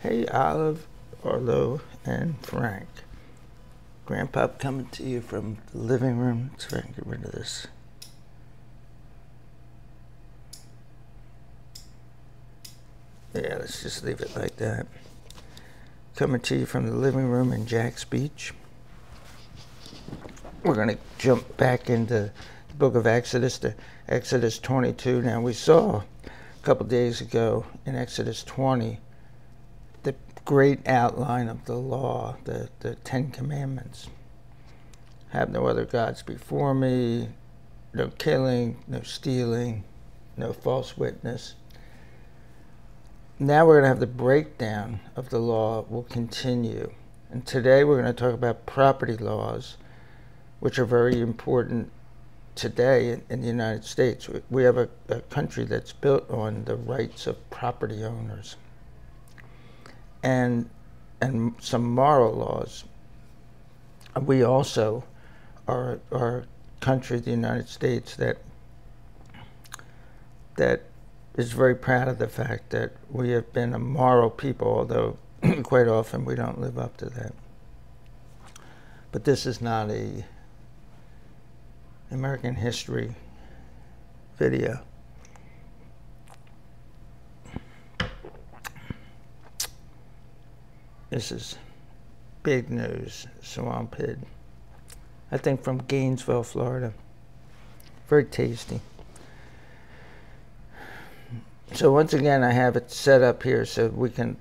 Hey, Olive, Arlo, and Frank. Grandpa coming to you from the living room. Let's try and get rid of this. Yeah, let's just leave it like that. Coming to you from the living room in Jack's Beach. We're going to jump back into the book of Exodus, to Exodus 22. Now, we saw a couple days ago in Exodus 20 the great outline of the law, the Ten Commandments. Have no other gods before me, no killing, no stealing, no false witness. Now we're going to have the breakdown of the law will continue. And today we're going to talk about property laws, which are very important today in the United States. We have a country that's built on the rights of property owners and some moral laws. We also are a country, the United States, that is very proud of the fact that we have been a moral people, although quite often we don't live up to that. But this is not a American history video. This is big news, swamp pig. I think from Gainesville, Florida. Very tasty. So once again, I have it set up here so we can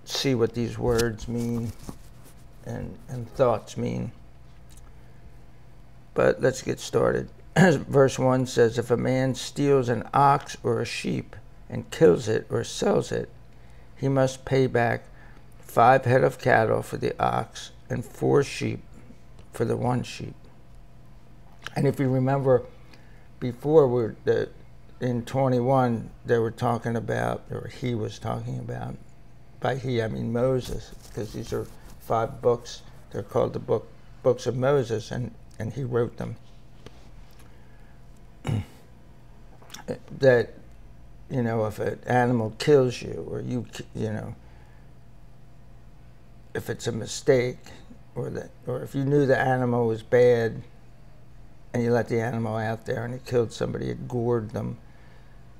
see what these words mean and thoughts mean. But let's get started. Verse 1 says, if a man steals an ox or a sheep and kills it or sells it, he must pay back 5 head of cattle for the ox and 4 sheep for the 1 sheep. And if you remember, before in 21, they were talking about, or he was talking about, by he I mean Moses, because these are 5 books. They're called the books of Moses, and he wrote them. That, you know, if an animal kills you, or you know, if it's a mistake, or if you knew the animal was bad, and you let the animal out there and it killed somebody, it gored them,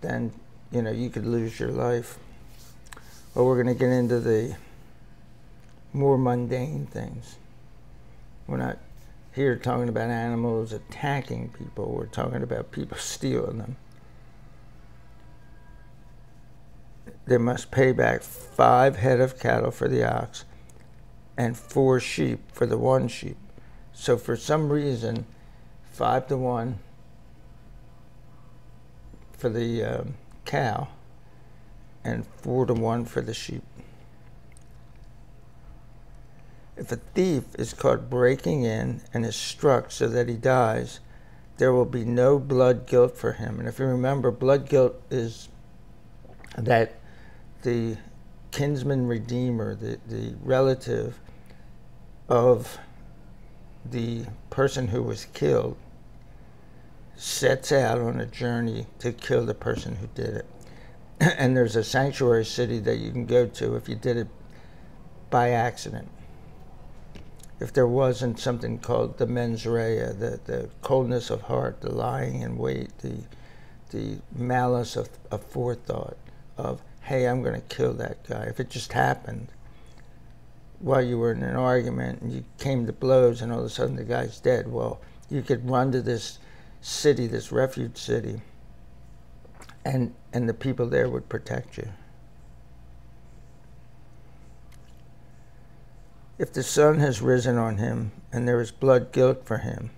then, you know, you could lose your life. Well, we're going to get into the more mundane things. We're not here talking about animals attacking people. We're talking about people stealing them. They must pay back 5 head of cattle for the ox and 4 sheep for the 1 sheep. So for some reason, 5 to 1 for the cow and 4 to 1 for the sheep. If a thief is caught breaking in and is struck so that he dies, there will be no blood guilt for him. And if you remember, blood guilt is that the kinsman redeemer, the relative of the person who was killed, sets out on a journey to kill the person who did it. And there's a sanctuary city that you can go to if you did it by accident. If there wasn't something called the mens rea, the coldness of heart, the lying in wait, the malice of forethought of, hey, I'm going to kill that guy. If it just happened while you were in an argument and you came to blows and all of a sudden the guy's dead, well, you could run to this city, this refuge city, and the people there would protect you. If the sun has risen on him and there is blood guilt for him,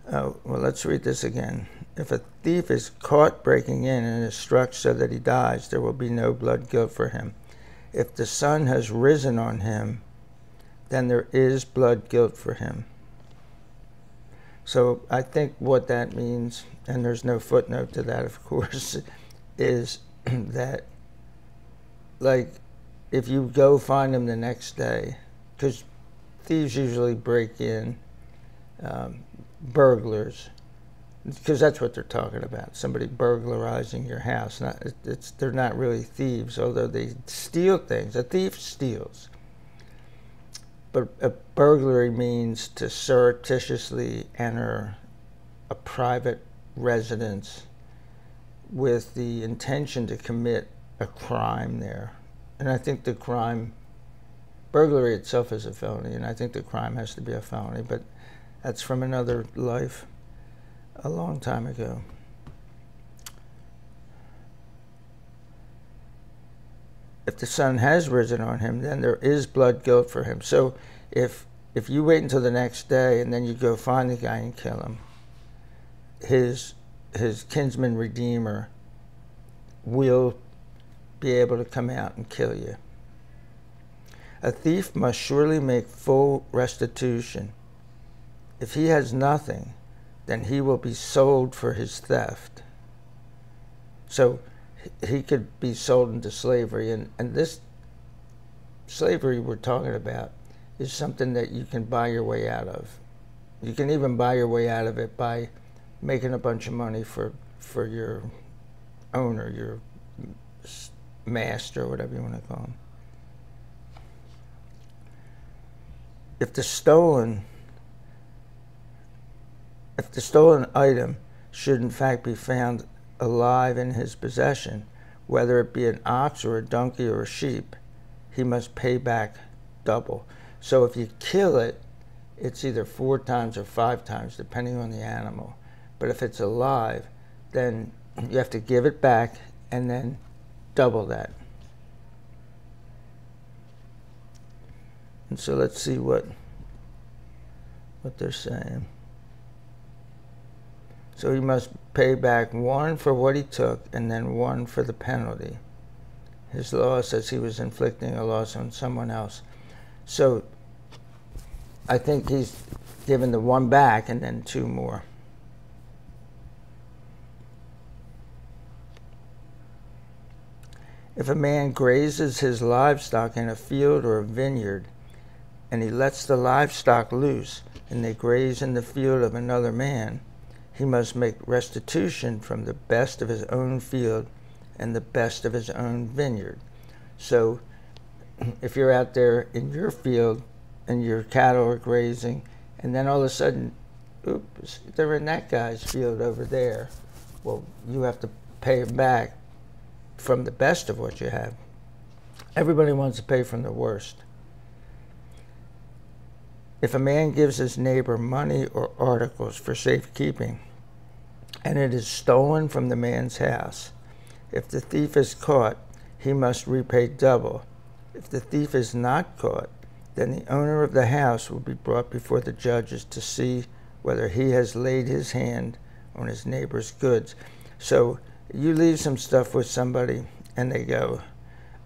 well, let's read this again. If a thief is caught breaking in and is struck so that he dies, there will be no blood guilt for him. If the sun has risen on him, then there is blood guilt for him. So I think what that means, and there's no footnote to that, of course, is that, like, if you go find him the next day, because thieves usually break in, burglars, because that's what they're talking about. Somebody burglarizing your house. They're not really thieves, although they steal things. A thief steals. But a burglary means to surreptitiously enter a private residence with the intention to commit a crime there. And I think the crime, burglary itself is a felony, and I think the crime has to be a felony, but that's from another life a long time ago. If the sun has risen on him, then there is blood guilt for him. So if you wait until the next day and then you go find the guy and kill him, his kinsman redeemer will be able to come out and kill you. A thief must surely make full restitution. If he has nothing, then he will be sold for his theft. So he could be sold into slavery, and this slavery we're talking about is something that you can buy your way out of. You can even buy your way out of it by making a bunch of money for your owner, your master, whatever you want to call him. If the stolen item should in fact be found alive in his possession, whether it be an ox or a donkey or a sheep, he must pay back double. So if you kill it, it's either 4 times or 5 times, depending on the animal. But if it's alive, then you have to give it back and then double that. And so let's see what they're saying. So he must pay back 1 for what he took and then 1 for the penalty. His law says he was inflicting a loss on someone else. So I think he's given the 1 back and then 2 more. If a man grazes his livestock in a field or a vineyard, and he lets the livestock loose, and they graze in the field of another man, he must make restitution from the best of his own field and the best of his own vineyard. So if you're out there in your field and your cattle are grazing, and then all of a sudden, oops, they're in that guy's field over there, well, you have to pay him back from the best of what you have. Everybody wants to pay from the worst. If a man gives his neighbor money or articles for safekeeping, and it is stolen from the man's house, if the thief is caught, he must repay double. If the thief is not caught, then the owner of the house will be brought before the judges to see whether he has laid his hand on his neighbor's goods. So you leave some stuff with somebody, and they go,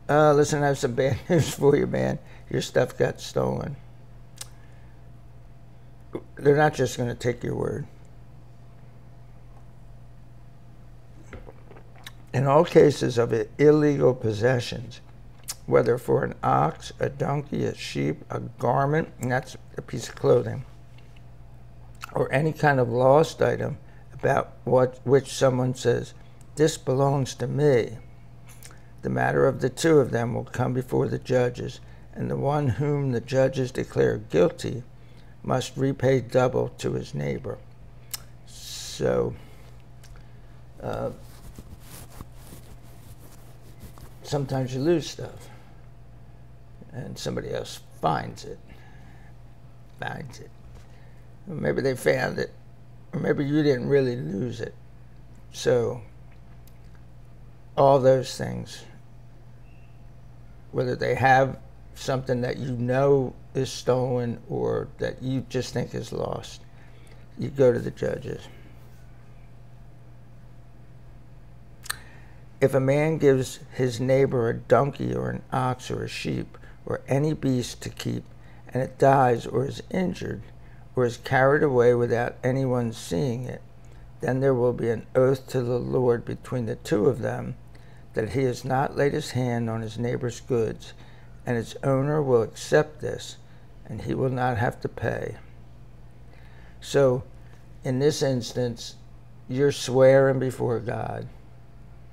listen, I have some bad news for you, man. Your stuff got stolen. They're not just going to take your word. In all cases of illegal possessions, whether for an ox, a donkey, a sheep, a garment, and that's a piece of clothing, or any kind of lost item about which someone says, this belongs to me, the matter of the 2 of them will come before the judges, and the one whom the judges declare guilty must repay double to his neighbor. So sometimes you lose stuff and somebody else finds it. Or maybe they found it, or maybe you didn't really lose it. So all those things, whether they have something that you know is stolen or that you just think is lost, you go to the judges. If a man gives his neighbor a donkey or an ox or a sheep or any beast to keep, and it dies or is injured or is carried away without anyone seeing it, then there will be an oath to the Lord between the 2 of them that he has not laid his hand on his neighbor's goods, and its owner will accept this, and he will not have to pay. So in this instance, you're swearing before God,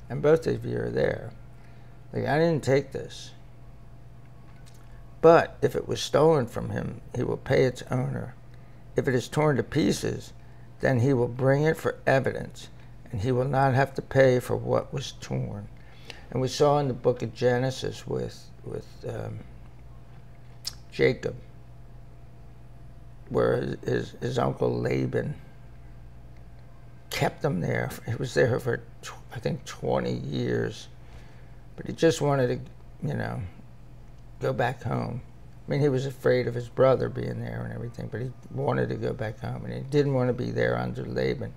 and both of you are there. Like, I didn't take this. But if it was stolen from him, he will pay its owner. If it is torn to pieces, then he will bring it for evidence, and he will not have to pay for what was torn. And we saw in the book of Genesis with Jacob, where his uncle Laban kept him there. He was there for, I think, 20 years. But he just wanted to, go back home. I mean, he was afraid of his brother being there and everything, but he wanted to go back home, and he didn't want to be there under Laban.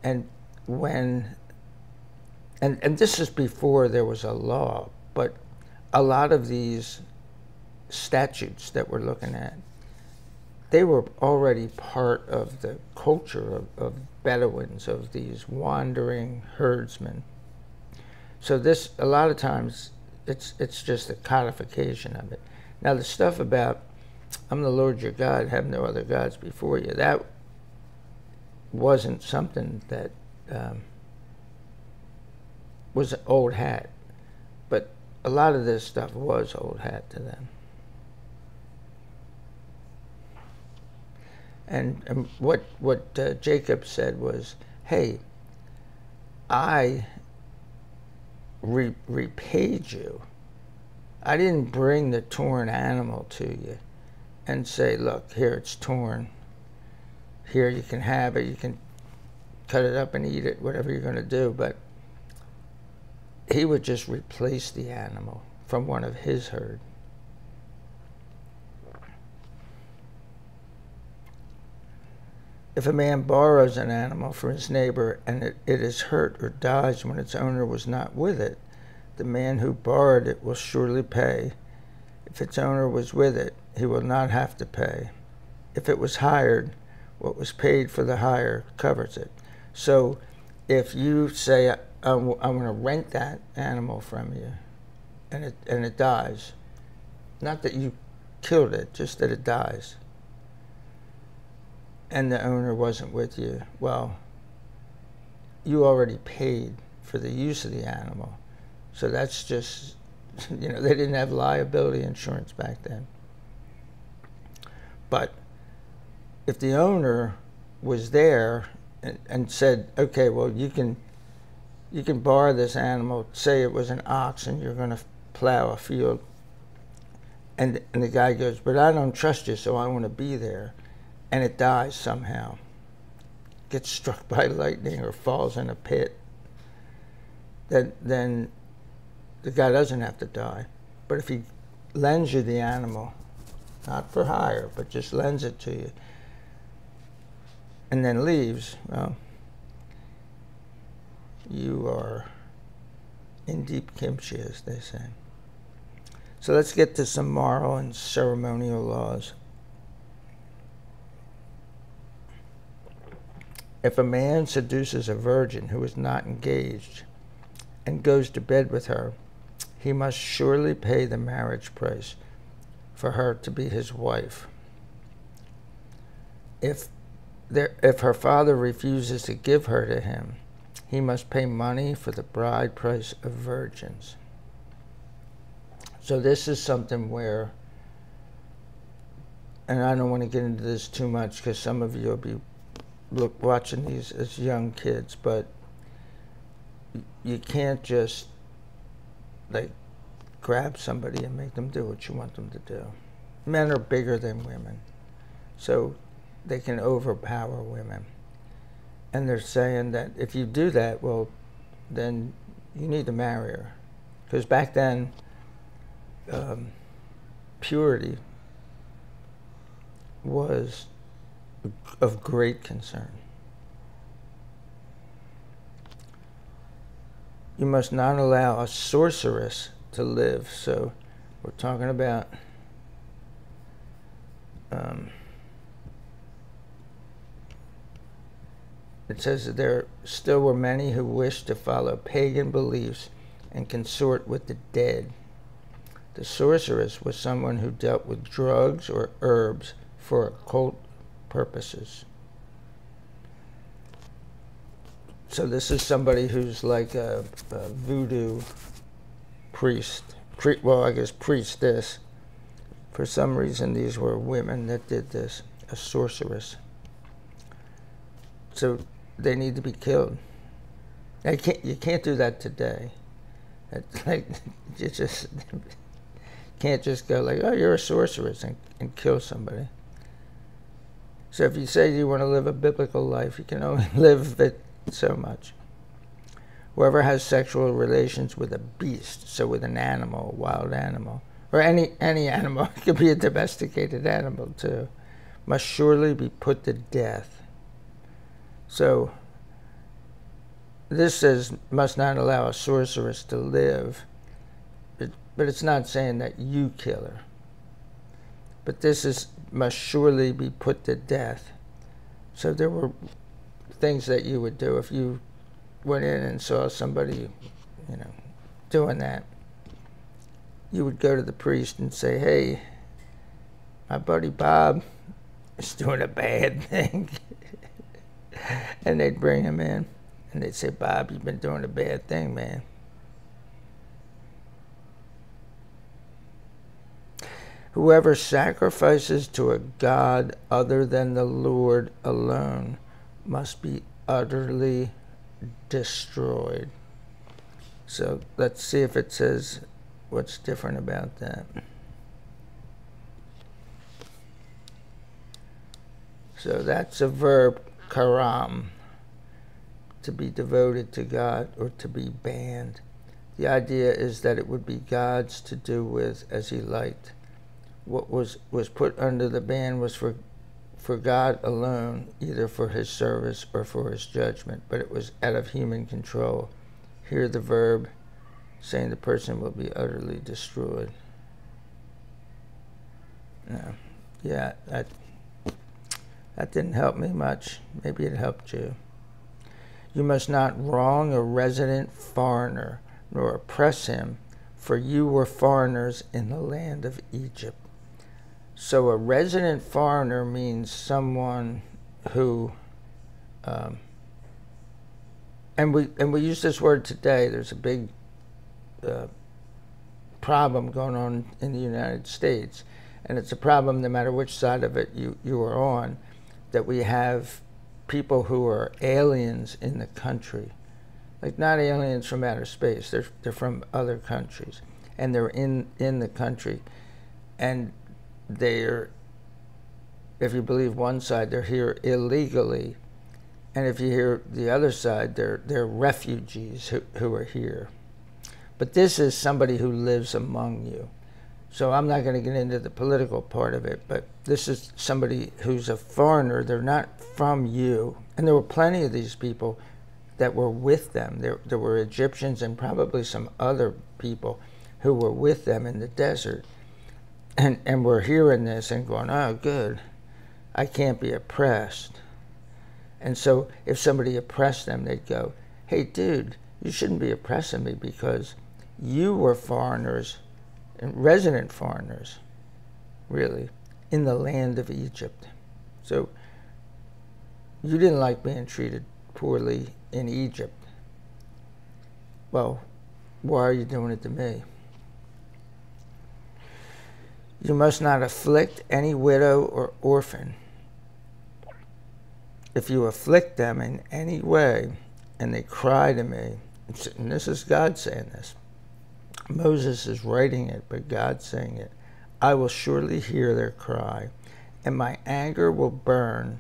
And and this is before there was a law, but a lot of these statutes that we're looking at, they were already part of the culture of Bedouins, of these wandering herdsmen. So this, a lot of times, it's just a codification of it. Now the stuff about, I'm the Lord your God, have no other gods before you, that wasn't something that was old hat. But a lot of this stuff was old hat to them. And what Jacob said was, hey, I repaid you. I didn't bring the torn animal to you and say, look, here it's torn. Here you can have it. You can cut it up and eat it, whatever you're going to do. But he would just replace the animal from one of his herd. If a man borrows an animal from his neighbor and it is hurt or dies when its owner was not with it, the man who borrowed it will surely pay. If its owner was with it, he will not have to pay. If it was hired, what was paid for the hire covers it. So if you say, I'm going to rent that animal from you, and it dies, not that you killed it, just that it dies, and the owner wasn't with you, well, you already paid for the use of the animal. So that's just, they didn't have liability insurance back then. But if the owner was there and said, okay, well, you can borrow this animal, say it was an ox and you're going to plow a field, and the guy goes, but I don't trust you, so I want to be there, and it dies somehow, gets struck by lightning or falls in a pit, then the guy doesn't have to die. But if he lends you the animal, not for hire, but just lends it to you, and then leaves, well, you are in deep kimchi, as they say. So let's get to some moral and ceremonial laws. If a man seduces a virgin who is not engaged and goes to bed with her, he must surely pay the marriage price for her to be his wife. If her father refuses to give her to him, he must pay money for the bride price of virgins. So this is something where, and I don't want to get into this too much because some of you will be watching these as young kids, but you can't just grab somebody and make them do what you want them to do. Men are bigger than women, so they can overpower women. And they're saying that if you do that, well, then you need to marry her. Because back then, purity was of great concern. You must not allow a sorceress to live. So we're talking about it says that there still were many who wished to follow pagan beliefs and consort with the dead. The sorceress was someone who dealt with drugs or herbs for occult purposes. So this is somebody who's like a voodoo priest. Well, I guess priestess. For some reason, these were women that did this, a sorceress. So they need to be killed. You can't do that today. It's like, you just can't just go like, oh, you're a sorceress and kill somebody. So if you say you want to live a biblical life, you can only live it so much. Whoever has sexual relations with a beast, so with an animal, a wild animal, or any animal, it could be a domesticated animal too, must surely be put to death. So this says, must not allow a sorceress to live, but it's not saying that you kill her. But this is, must surely be put to death. So there were things that you would do if you went in and saw somebody, doing that. You would go to the priest and say, hey, my buddy Bob is doing a bad thing. And they'd bring him in, and they'd say, Bob, you've been doing a bad thing, man. Whoever sacrifices to a god other than the Lord alone must be utterly destroyed. So let's see if it says what's different about that. So that's a verb, karam, to be devoted to God or to be banned. The idea is that it would be God's to do with as he liked. What was put under the ban was for God alone, either for his service or for his judgment, but it was out of human control. Here the verb saying the person will be utterly destroyed. No. Yeah, that didn't help me much. Maybe it helped you. You must not wrong a resident foreigner, nor oppress him, for you were foreigners in the land of Egypt. So a resident foreigner means someone who, and we use this word today. There's a big problem going on in the United States, and it's a problem no matter which side of it you are on, that we have people who are aliens in the country, like not aliens from outer space. They're from other countries, and they're in the country, and they're, if you believe one side, they're here illegally, and if you hear the other side, they're refugees who are here. But this is somebody who lives among you. So I'm not going to get into the political part of it, but this is somebody who's a foreigner. They're not from you. And there were plenty of these people that were with them. There were Egyptians and probably some other people who were with them in the desert. And we're hearing this and going, oh, good, I can't be oppressed. And so if somebody oppressed them, they'd go, hey, dude, you shouldn't be oppressing me because you were foreigners, and resident foreigners, really, in the land of Egypt. So you didn't like being treated poorly in Egypt. Well, why are you doing it to me? You must not afflict any widow or orphan. If you afflict them in any way, and they cry to me, and this is God saying this, Moses is writing it, but God's saying it, I will surely hear their cry, and my anger will burn,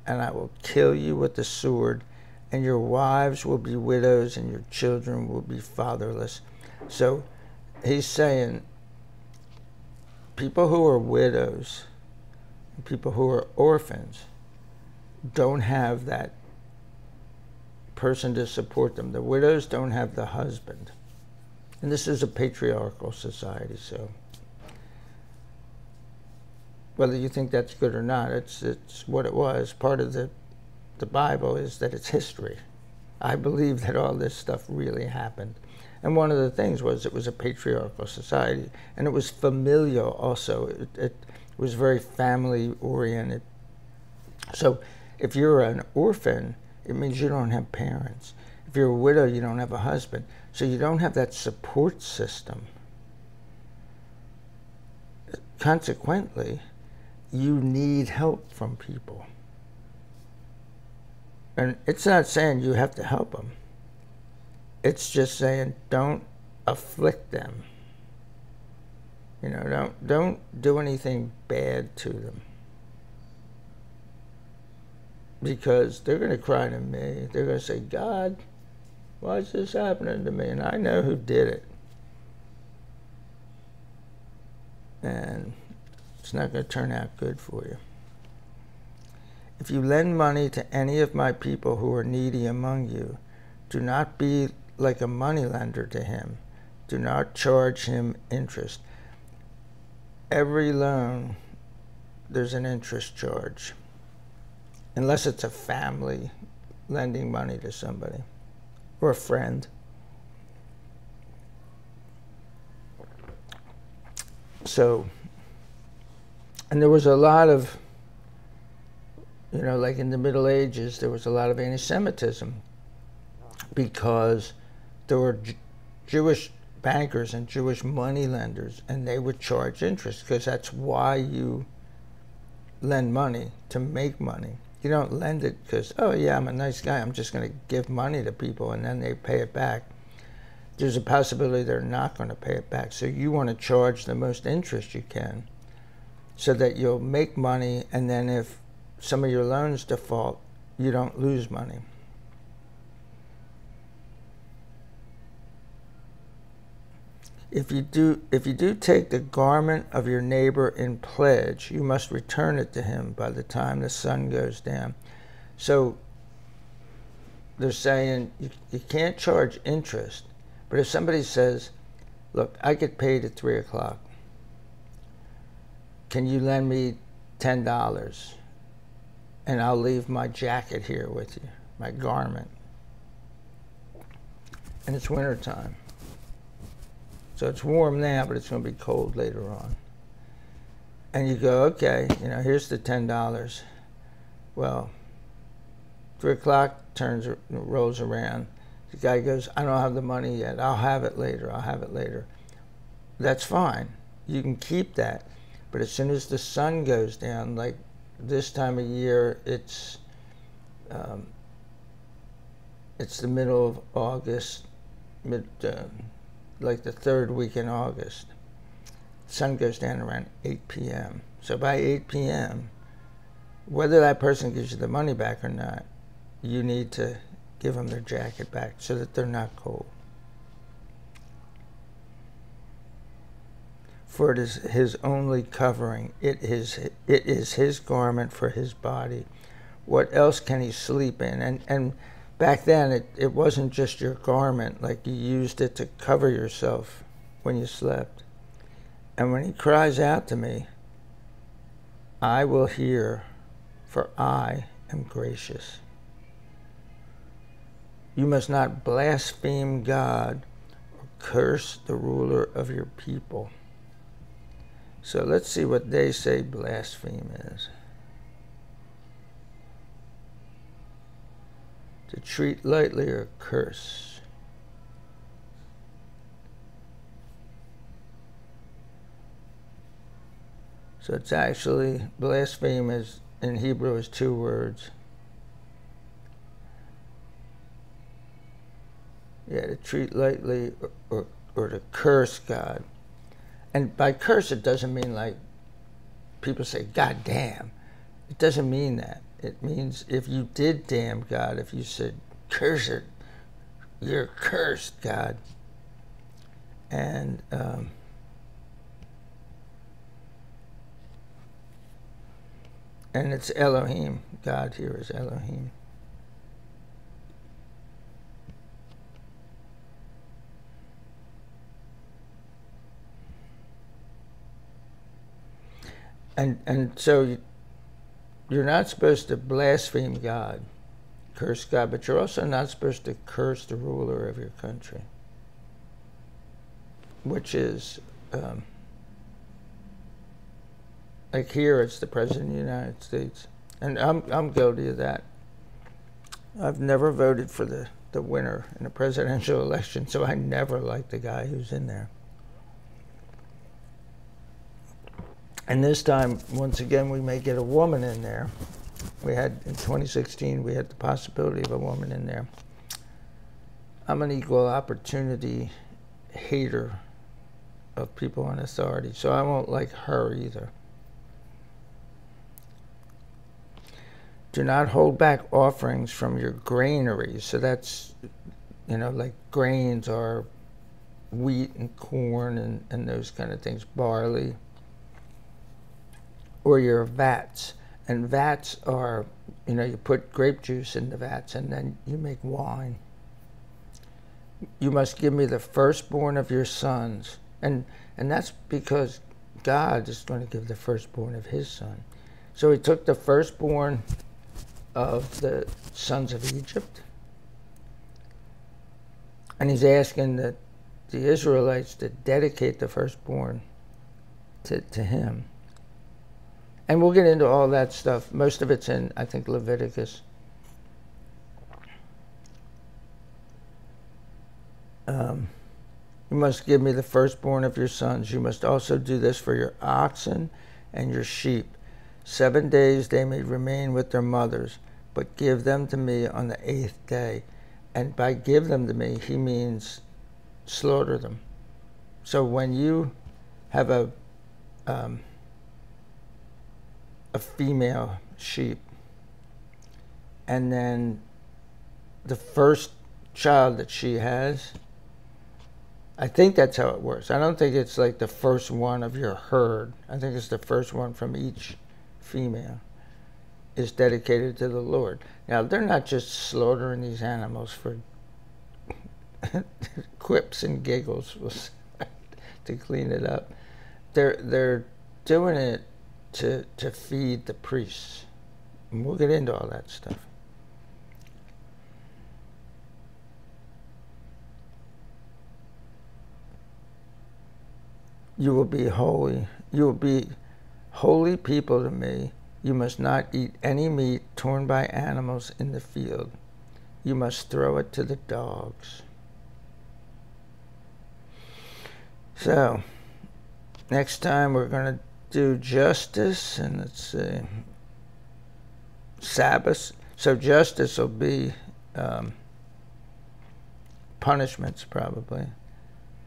and I will kill you with the sword, and your wives will be widows, and your children will be fatherless. So he's saying, people who are widows, people who are orphans, don't have that person to support them. The widows don't have the husband. And this is a patriarchal society, so whether you think that's good or not, it's what it was. Part of the Bible is that it's history. I believe that all this stuff really happened. And one of the things was it was a patriarchal society, and it was familial also. It was very family-oriented. So if you're an orphan, it means you don't have parents. If you're a widow, you don't have a husband. So you don't have that support system. Consequently, you need help from people. And it's not saying you have to help them. It's just saying don't afflict them. You know, don't do anything bad to them. Because they're going to cry to me. They're going to say, God, why is this happening to me? And I know who did it. And it's not going to turn out good for you. If you lend money to any of my people who are needy among you, do not be like a moneylender to him. Do not charge him interest. Every loan, there's an interest charge. Unless it's a family lending money to somebody or a friend. So, and there was a lot of, you know, like in the Middle Ages, there was a lot of anti-Semitism because there were Jewish bankers and Jewish money lenders, and they would charge interest because that's why you lend money, to make money. You don't lend it because, oh yeah, I'm a nice guy, I'm just going to give money to people and then they pay it back. There's a possibility they're not going to pay it back. So you want to charge the most interest you can so that you'll make money, and then if some of your loans default, you don't lose money. If you do take the garment of your neighbor in pledge, you must return it to him by the time the sun goes down. So they're saying you can't charge interest, but if somebody says, look, I get paid at 3 o'clock, can you lend me $10 and I'll leave my jacket here with you, my garment, and it's winter time. So it's warm now, but it's going to be cold later on. And you go, okay, you know, here's the $10. Well, 3 o'clock rolls around. The guy goes, I don't have the money yet. I'll have it later. I'll have it later. That's fine. You can keep that. But as soon as the sun goes down, like this time of year, it's the middle of August, like the third week in August. The sun goes down around 8 p.m. So by 8 p.m., whether that person gives you the money back or not, you need to give them their jacket back so that they're not cold. For it is his only covering. It is his garment for his body. What else can he sleep in? And back then, it wasn't just your garment, like you used it to cover yourself when you slept. And when he cries out to me, I will hear, for I am gracious. You must not blaspheme God or curse the ruler of your people. So let's see what they say blaspheme is. To treat lightly or curse. So it's actually, blaspheme is, in Hebrew, is 2 words. Yeah, to treat lightly or to curse God. And by curse, it doesn't mean like people say, God damn. It doesn't mean that. It means if you did damn God, if you said, curse it, you're cursed, God. And it's Elohim. God here is Elohim. And so you're not supposed to blaspheme God, curse God, but you're also not supposed to curse the ruler of your country, which is, like here, it's the President of the United States. And I'm guilty of that. I've never voted for the the winner in the presidential election, so I never liked the guy who's in there. And this time, once again, we may get a woman in there. We had, in 2016, we had the possibility of a woman in there. I'm an equal opportunity hater of people in authority, so I won't like her either. Do not hold back offerings from your granaries. So that's, like grains are wheat and corn and those kind of things, barley. Or your vats. And vats are, you put grape juice in the vats and then you make wine. You must give me the firstborn of your sons. And that's because God is going to give the firstborn of his son. So he took the firstborn of the sons of Egypt, and he's asking the Israelites to dedicate the firstborn to him. And we'll get into all that stuff. Most of it's in, I think, Leviticus. You must give me the firstborn of your sons. You must also do this for your oxen and your sheep. 7 days they may remain with their mothers, but give them to me on the 8th day. And by give them to me, he means slaughter them. So when you have a female sheep, and then the first child that she has, I think that's how it works. I don't think it's like the first one of your herd. I think it's the first one from each female is dedicated to the Lord. Now, they're not just slaughtering these animals for quips and giggles to clean it up. They're doing it to feed the priests. And we'll get into all that stuff. You will be holy. You will be holy people to me. You must not eat any meat torn by animals in the field. You must throw it to the dogs. So, next time we're going to do justice, and let's see, Sabbath. So justice will be punishments probably.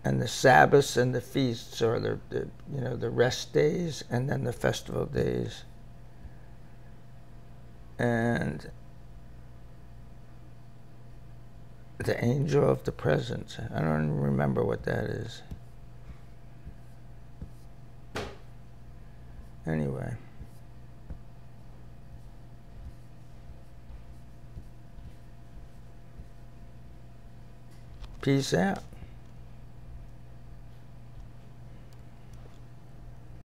And the Sabbaths and the feasts are the rest days and then the festival days. And the angel of the presence. I don't remember what that is. Anyway. Peace out.